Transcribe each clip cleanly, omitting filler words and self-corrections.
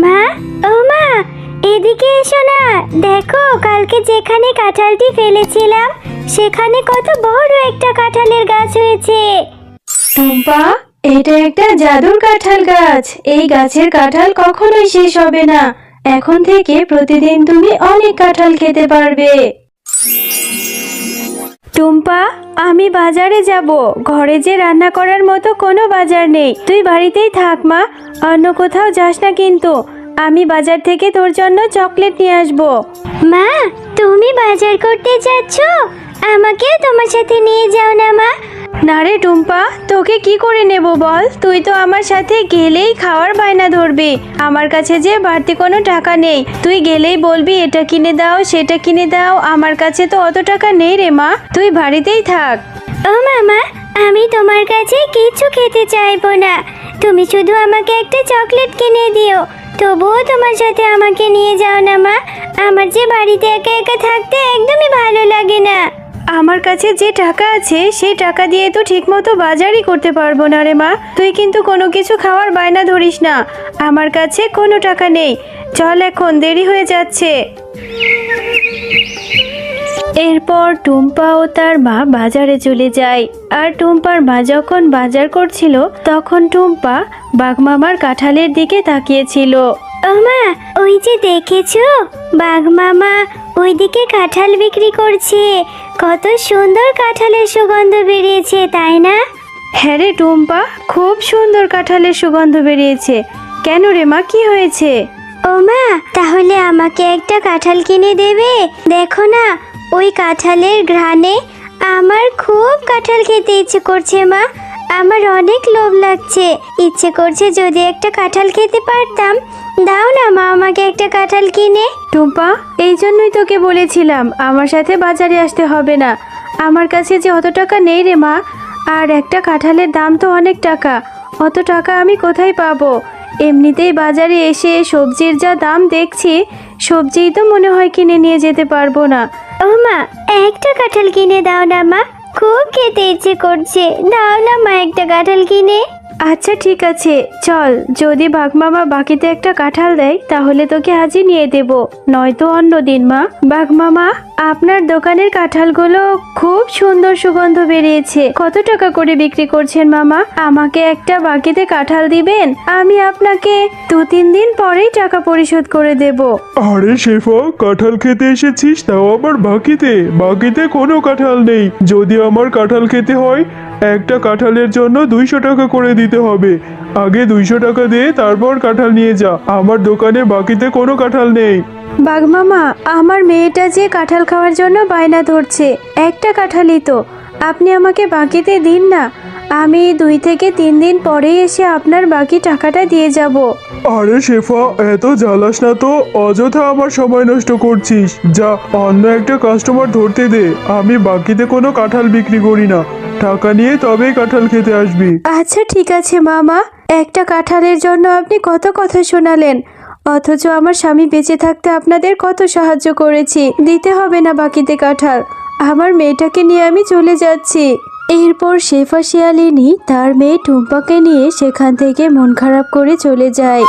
মা, ও মা, এদিকে এসো না। দেখো, কালকে যেখানে কাঁঠালটি ফেলেছিলাম সেখানে কত বড় একটা কাঁঠালের গাছ হয়েছে। টুম্পা, এটা একটা জাদুর কাঁঠাল গাছ। এই গাছের কাঁঠাল কখনোই শেষ হবে না। এখন থেকে প্রতিদিন তুমি অনেক কাঁঠাল খেতে পারবে। টুম্পা, আমি বাজারে যাব। ঘরে যে রান্না করার মতো কোনো বাজার নেই। তুই বাড়িতেই থাক মা, অন্য কোথাও যাস না কিন্তু। আমি বাজার থেকে তোর জন্য চকলেট নিয়ে আসবো। মা, তুমি বাজার করতে যাচ্ছ? আমাকেও তোমার সাথে নিয়ে যাও না মা। না রে টুম্পা, তোকে কি করে নেব বল? তুই তো আমার সাথে গেলেই খাওয়ার বায়না ধরবি। আমার কাছে যে বাড়তি কোনো টাকা নেই। তুই গেলেই বলবি এটা কিনে দাও, সেটা কিনে দাও। আমার কাছে তো অত টাকা নেই রে মা, তুই বাড়িতেই থাক। ও মামা, আমি তোমার কাছে কিছু খেতে চাইবো না। তুমি শুধু আমাকে একটা চকলেট কিনে দিও। তবুও তোমার সাথে আমাকে নিয়ে যাও না মা। আমার যে বাড়িতে একা একা থাকতে একদমই ভালো লাগে না। আমার কাছে যে টাকা আছে সেই টাকা দিয়ে তো ঠিকমতো বাজারই করতে পারবো না রে মা। তুই কিন্তু কোনো কিছু খাওয়ার বায়না ধরিস না। আমার কাছে কোনো টাকা নেই। চল, এখন দেরি হয়ে যাচ্ছে। এরপর টুম্পা ও তার মা বাজারে চলে যায়। আর টুম্পার মা যখন বাজার করছিল তখন টুম্পা বাঘমামার কাঁঠালের দিকে তাকিয়েছিল। ও মা, ওই যে দেখেছো, বাঘ মামা ওইদিকে কাঁঠাল বিক্রি করছে। কত সুন্দর কাঁঠালের সুগন্ধ বেরিয়েছে, তাই না? হ্যাঁ রে টুম্পা, খুব সুন্দর কাঁঠালের সুগন্ধ বেরিয়েছে। কেন রে মা, কি হয়েছে? ও মা, তাহলে আমাকে একটা কাঁঠাল কিনে দেবে? দেখো না, ওই কাঁঠালের ঘ্রাণে আমার খুব কাঁঠাল খেতে ইচ্ছে করছে মা। আমার অনেক লোভ লাগছে, ইচ্ছে করছে যদি একটা কাঁঠাল খেতে পারতাম। দাও না মা, আমাকে একটা কাঁঠাল কিনে। টুম্পা, এই জন্যই তোকে বলেছিলাম আমার সাথে বাজারে আসতে হবে না। আমার কাছে যে অত টাকা নেই রে মা। আর একটা কাঁঠালের দাম তো অনেক টাকা। অত টাকা আমি কোথায় পাবো? এমনিতেই বাজারে এসে সবজির যা দাম দেখছি, সবজিই তো মনে হয় কিনে নিয়ে যেতে পারবো না। ও মা, একটা কাঁঠাল কিনে দাও না মা, খুব খেতে ইচ্ছে করছে। দাও না মা, একটা কাঁঠাল কিনে। আচ্ছা ঠিক আছে, চল। যদি বাঘমামা বাকিতে একটা কাঁঠাল দেয় তাহলে তোকে আজই নিয়ে দেব, নয়তো অন্য দিন। মা, বাঘমামা, আপনার দোকানের কাঁঠালগুলো খুব সুন্দর সুগন্ধ বেরিয়েছে। কত টাকা করে বিক্রি করছেন মামা? আমাকে একটা বাকিতে কাঁঠাল দিবেন? আমি আপনাকে 2-3 দিন পরেই টাকা পরিশোধ করে দেব। আরে শেফা, কাঁঠাল খেতে এসেছিস, তাও আবার বাকিতে? বাকিতে কোনো কাঁঠাল নেই। যদি আমার কাঁঠাল খেতে হয়, একটা কাঁঠালের জন্য 200 টাকা করে দিতে হবে। আগে 200 টাকা দিয়ে তারপর কাঁঠাল নিয়ে যা। আমার দোকানে বাকিতে কোনো কাঁঠাল নেই। বাঘমামা, আমার মেয়েটা যে কাঁঠাল খাওয়ার জন্য বায়না ধরছে। একটা কাঁঠালই তো, আপনি আমাকে বাকিতে দিন না। আমি 2 থেকে 3 দিন পরেই এসে আপনার বাকি টাকাটা দিয়ে যাব। আরে শেফা, এত জ্বালাস না তো। অযথা আমার সময় নষ্ট করছিস। যা, অন্য একটা কাস্টমার ধরতে দে। আমি বাকিতে কোনো কাঁঠাল বিক্রি করি না। টাকা নিয়ে তবেই কাঁঠাল খেতে আসবি। আচ্ছা ঠিক আছে মামা, একটা কাঁঠালের জন্য আপনি কত কথা শোনালেন, অথচ আমার স্বামী বেঁচে থাকতে আপনাদের কত সাহায্য করেছি। দিতে হবে না বাকিতে কাঁঠাল। আমার মেয়েটাকে নিয়ে আমি চলে যাচ্ছি। এরপর শেফা শিয়ালিনী তার মেয়ে টুম্পাকে নিয়ে সেখান থেকে মন খারাপ করে চলে যায়।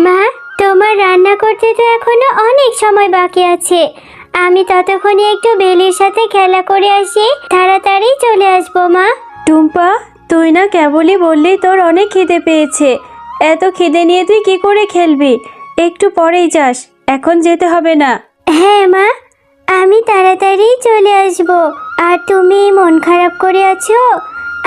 মা, তোমার রান্না করতে তো এখনো অনেক সময় বাকি আছে। আমি ততক্ষণে একটু বেলির সাথে খেলা করে আসি, তাড়াতাড়ি চলে আসবো মা। টুম্পা, তুই না কেবলই বললি তোর অনেক খিদে পেয়েছে। এত খিদে নিয়ে তুই কি করে খেলবি? একটু পরেই যাস, এখন যেতে হবে না। হ্যাঁ মা, আমি তাড়াতাড়ি চলে আসবো। আর তুমি মন খারাপ করে আছো,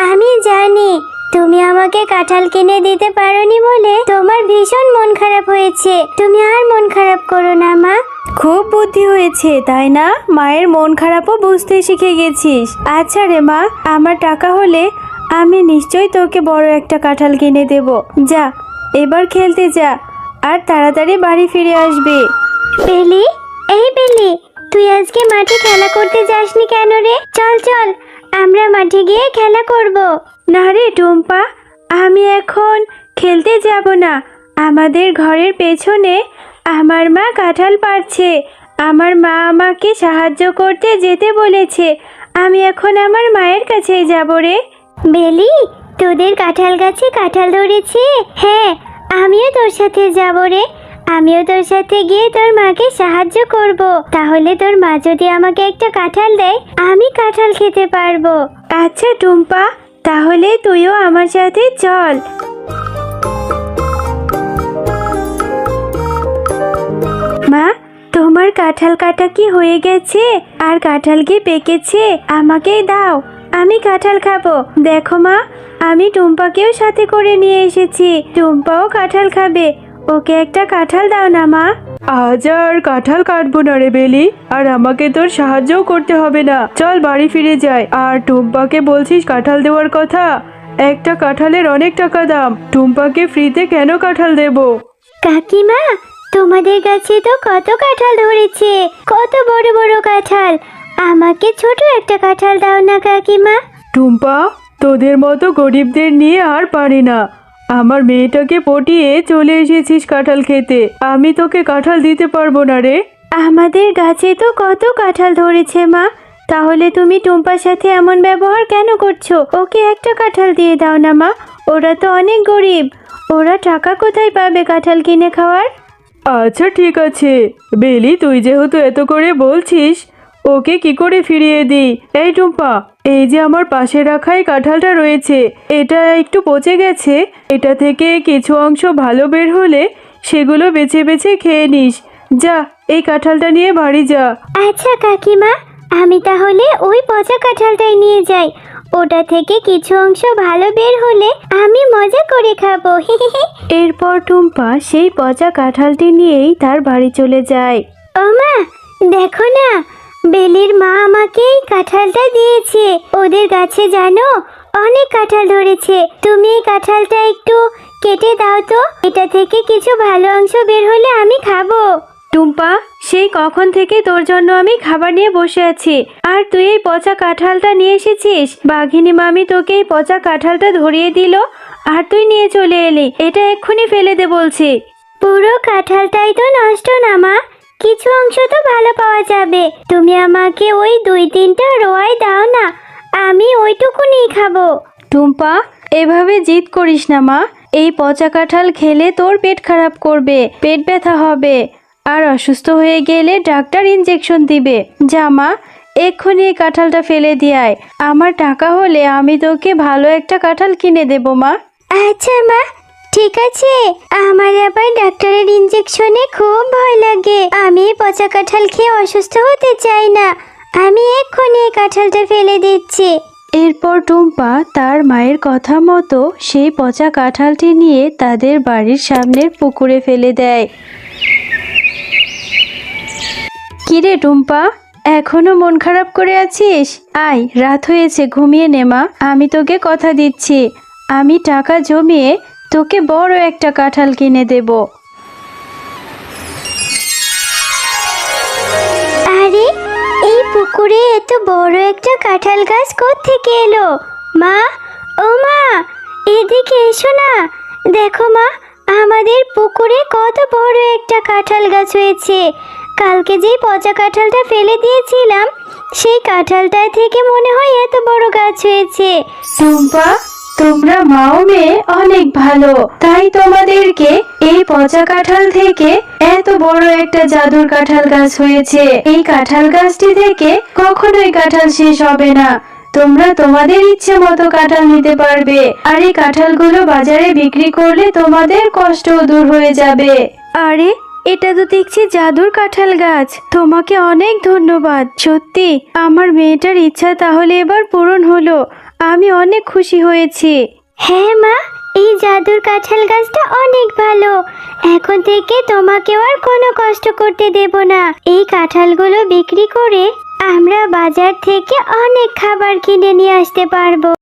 আমি জানি। তুমি আমাকে কাঁঠাল কিনে দিতে পারোনি বলে তোমার ভীষণ মন খারাপ হয়েছে। তুমি আর মন খারাপ করো না মা। খুব বুদ্ধি হয়েছে তাই না? মায়ের মন খারাপও বুঝতে শিখে গেছিস। আচ্ছা রে মা, আমার টাকা হলে আমি নিশ্চয়ই তোকে বড় একটা কাঁঠাল কিনে দেব। যা, এবার খেলতে যা, আর তাড়াতাড়ি বাড়ি ফিরে আসবি। বেলি, এই বেলি, তুই আজকে মাঠে খেলা করতে যাসনি কেন রে? চল চল, আমরা মাঠে গিয়ে খেলা করব। না রে টুম্পা, আমি এখন খেলতে যাব না। আমাদের ঘরের পেছনে আমার মা কাঁঠাল পাড়ছে। আমার মা আমাকে সাহায্য করতে যেতে বলেছে। আমি এখন আমার মায়ের কাছেই যাব রে। বেলি, তোদের কাঁঠাল গাছে কাঁঠাল ধরেছে? হ্যাঁ, আমিও তোর সাথে যাব রে। আমিও তোর সাথে গিয়ে তোর মাকে সাহায্য করব। তাহলে তোর মা যদি আমাকে একটা কাঁঠাল দেয়, আমি কাঁঠাল খেতে পারবো। আচ্ছা টুম্পা, তাহলে তুইও আমার সাথে চল। মা, তোমার কাঁঠাল কাটা কি হয়ে গেছে? আর কাঁঠাল কি পেকেছে? আমাকেই দাও, আমি কাঁঠাল খাবো। দেখো মা, আমি টুম্পাকেও সাথে করে নিয়ে এসেছি। টুম্পাও কাঁঠাল খাবে। ওকে একটা কাঁঠাল দাও না মা। আজ আর কাঁঠাল কাটবো না রে বেলি, আর আমাকে তোর সাহায্যও করতে হবে না। চল বাড়ি ফিরে যাই। আর টুম্পাকে বলছিস কাঁঠাল দেওয়ার কথা? একটা কাঁঠালের অনেক টাকা দাম। টুম্পাকে ফ্রিতে কেন কাঁঠাল দেব? কাকিমা, তোমাদের কাছে তো কত কাঁঠাল ধরেছে, কত বড় বড় কাঁঠাল। আমাকে ছোট একটা কাঁঠাল দাও না কাকিমা। টুম্পা, তোদের মতো গরিবদের নিয়ে আর পারি না। আমার মেয়েটাকে পটিয়ে চলে এসেছিস কাঁঠাল খেতে। আমি তোকে কাঁঠাল দিতে পারবো না রে। আমাদের গাছে তো কত কাঁঠাল ধরেছে মা, তাহলে তুমি টুম্পার সাথে এমন ব্যবহার কেন করছো? ওকে একটা কাঁঠাল দিয়ে দাও না মা। ওরা তো অনেক গরিব, ওরা টাকা কোথায় পাবে কাঁঠাল কিনে খাওয়ার? আচ্ছা ঠিক আছে বেলি, তুই যেহেতু এত করে বলছিস, ওকে কি করে ফিরিয়ে দিই? এই টুম্পা, এই যে আমার পাশে রাখাই কাঁঠালটা রয়েছে, এটা একটু পচে গেছে। এটা থেকে কিছু অংশ ভালো বের হলে সেগুলো বেছে বেছে খেয়ে নিস। যা, এই কাঁঠালটা নিয়ে বাড়ি যা। আচ্ছা কাকিমা, আমি তাহলে ওই পচা কাঁঠালটাই নিয়ে যাই। ওটা থেকে কিছু অংশ ভালো বের হলে আমি মজা করে খাবো। এরপর টুম্পা সেই পচা কাঁঠালটি নিয়েই তার বাড়ি চলে যায়। ও মা, দেখো না, বেলির মা আমাকে এই কাঁঠালটা দিয়েছে। ওদের গাছে জানো অনেক কাঁঠাল ধরেছে। তুমি এই কাঁঠালটা একটু কেটে দাও তো, এটা থেকে কিছু ভালো অংশ বের হলে আমি খাবো। টুম্পা, সেই কখন থেকে তোর জন্য আমি খাবার নিয়ে বসে আছি, আর তুই এই পচা কাঁঠালটা নিয়ে এসেছিস? বাঘিনী মামি তোকে এই পচা কাঁঠালটা ধরিয়ে দিল, আর তুই নিয়ে চলে এলি। এটা এক্ষুনি ফেলে দে বলছি। পুরো কাঁঠালটাই তো নষ্ট না মা, কিছু অংশ তো ভালো পাওয়া যাবে। তুমি আমাকে ওই 2-3টা রোয়াই দাও না, আমি ওইটুকুনি খাবো। টুম্পা, এভাবে জিদ করিস না মা। এই পচা কাঁঠাল খেলে তোর পেট খারাপ করবে, পেট ব্যথা হবে, আর অসুস্থ হয়ে গেলে ডাক্তার ইনজেকশন দিবে। যা মা, এক্ষুনি এই কাঁঠালটা ফেলে দিয়ে আয়। আমার টাকা হলে আমি তোকে ভালো একটা কাঁঠাল কিনে দেবো মা। আচ্ছা মা, ঠিক আছে। আমার আবার ডাক্তারের ইনজেকশনে খুব ভয় লাগে। আমি এই পচা কাঁঠাল খেয়ে অসুস্থ হতে চাই না। আমি এক্ষুনি এই কাঁঠালটা ফেলে দিচ্ছি। এরপর টুম্পা তার মায়ের কথা মতো সেই পচা কাঁঠালটি নিয়ে তাদের বাড়ির সামনের পুকুরে ফেলে দেয়। কিরে টুম্পা, এখনো মন খারাপ করে আছিস? আয়, রাত হয়েছে, ঘুমিয়ে নে মা। আমি তোকে কথা দিচ্ছি, আমি টাকা জমিয়ে তোকে বড় একটা কাঁঠাল কিনে দেব। আরে, এই পুকুরে এত বড় একটা কাঁঠাল গাছ কোত্থেকে এলো? মা, ও মা, এদিকে এসো না। দেখো মা, আমাদের পুকুরে কত বড় একটা কাঁঠাল গাছ হয়েছে। কালকে যেই পচা কাঁঠালটা ফেলে দিয়েছিলাম, সেই কাঁঠালটা থেকে মনে হয় এত বড় গাছ হয়েছে। টুম্পা, তোমরা মাও মেয়ে অনেক ভালো, তাই তোমাদেরকে এই পচা কাঁঠাল থেকে এত বড় একটা জাদুর কাঁঠাল গাছ হয়েছে। এই কাঁঠাল গাছটি থেকে কখনোই কাঁঠাল শেষ হবে না। তোমরা তোমাদের ইচ্ছে মতো কাঁঠাল নিতে পারবে, আর এই কাঁঠালগুলো বাজারে বিক্রি করলে তোমাদের কষ্টও দূর হয়ে যাবে। আরে, এটা তো দেখছি জাদুর কাঁঠাল গাছ। তোমাকে অনেক ধন্যবাদ। সত্যি আমার মেয়েটার ইচ্ছা তাহলে এবার পূরণ হলো। আমি অনেক খুশি হয়েছি। হ্যাঁ মা, এই জাদুর কাঁঠাল গাছটা অনেক ভালো। এখন থেকে তোমাকেও আর কোনো কষ্ট করতে দেব না। এই কাঁঠালগুলো বিক্রি করে আমরা বাজার থেকে অনেক খাবার কিনে নিয়ে আসতে পারবো।